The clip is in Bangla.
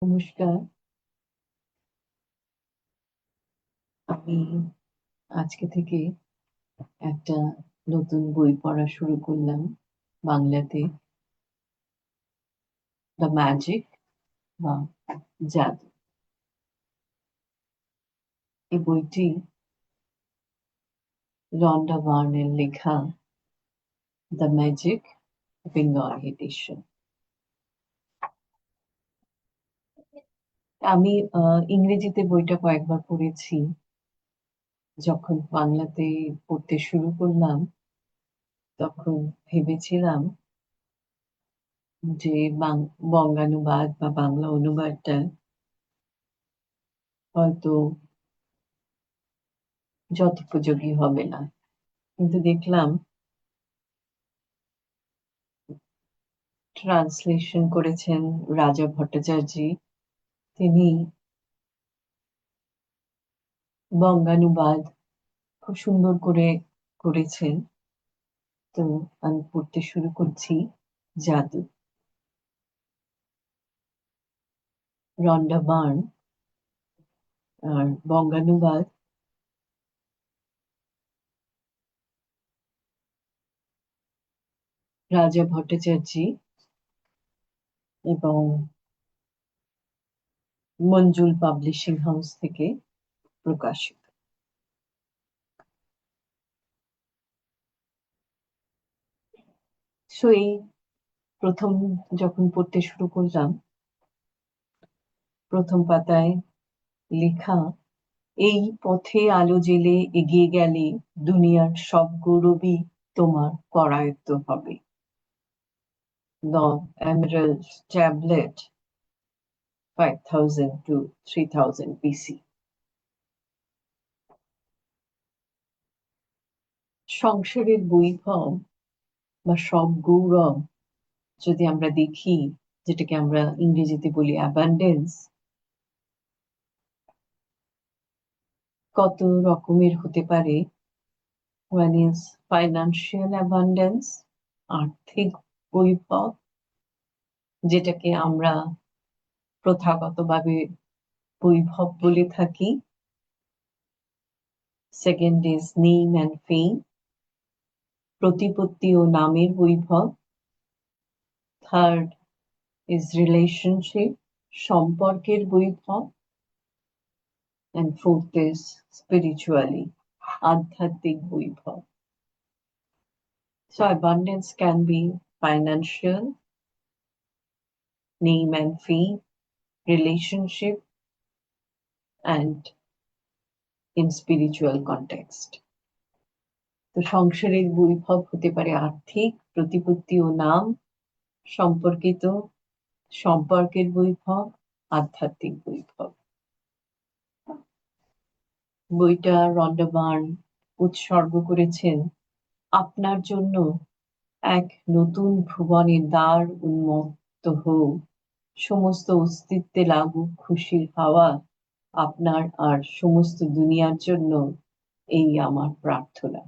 নমস্কার। আমি আজকে থেকে একটা নতুন বই পড়া শুরু করলাম বাংলাতে। দ্য ম্যাজিক বা জাদু। এই বইটি রন্ডা বার্নের লেখা দ্য ম্যাজিক বেঙ্গল এডিশন। আমি ইংরেজিতে বইটা কয়েকবার পড়েছি। যখন বাংলাতে পড়তে শুরু করলাম তখন ভেবেছিলাম যে বঙ্গানুবাদ বা বাংলা অনুবাদটা হয়তো যথোপযোগী হবে না, কিন্তু দেখলাম ট্রান্সলেশন করেছেন রাজা ভট্টাচার্য। তিনি বঙ্গানুবাদ খুব সুন্দর করে করেছেন। তো আমি পড়তে শুরু করছি জাদু। রন্ডা বার্ন, আর বঙ্গানুবাদ রাজা ভট্টাচার্য এবং মঞ্জুল পাবলিশিং হাউস থেকে প্রকাশিত। সো এই প্রথম যখন পড়তে শুরু করলাম, প্রথম পাতায় লেখা, এই পথে আলো জেলে এগিয়ে গেলে দুনিয়ার সব গৌরবই তোমার করায়ত্ত হবে। The emerald tablet, 5000 to 3000 BC। সংসারের বৈভব বা সব গৌরব যদি আমরা দেখি, যেটাকে আমরা ইংরেজিতে বলি অ্যাবান্ডেন্স, কত রকমের হতে পারে। ওয়ান ইজ ফাইন্যান্সিয়াল অ্যাবান্ডেন্স, আর্থিক বৈভব, যেটাকে আমরা প্রথাগতভাবে বৈভব বলে থাকি। সেকেন্ড ইজ নেম অ্যান্ড ফেম, প্রতিপত্তি ও নামের বৈভব। থার্ড ইজ রিলেশনশিপ, সম্পর্কের বৈভব। and fourth is spiritually, আধ্যাত্মিক বৈভব। So abundance can be financial, name and fame, relationship, and in spiritual context. তো সংসারের বৈভব হতে পারে আর্থিক, প্রতিপত্তি ও নাম, সম্পর্কিত, সম্পর্কের বৈভব, আধ্যাত্মিক বৈভব। বইটা রন্ডা বার্ন উৎসর্গ করেছেন আপনার জন্য এক নতুন ভুবনের দ্বার উন্মুক্ত হোক, সমস্ত অস্তিত্বে লাগুক খুশির হাওয়া আপনার আর সমস্ত দুনিয়ার জন্য, এই আমার প্রার্থনা।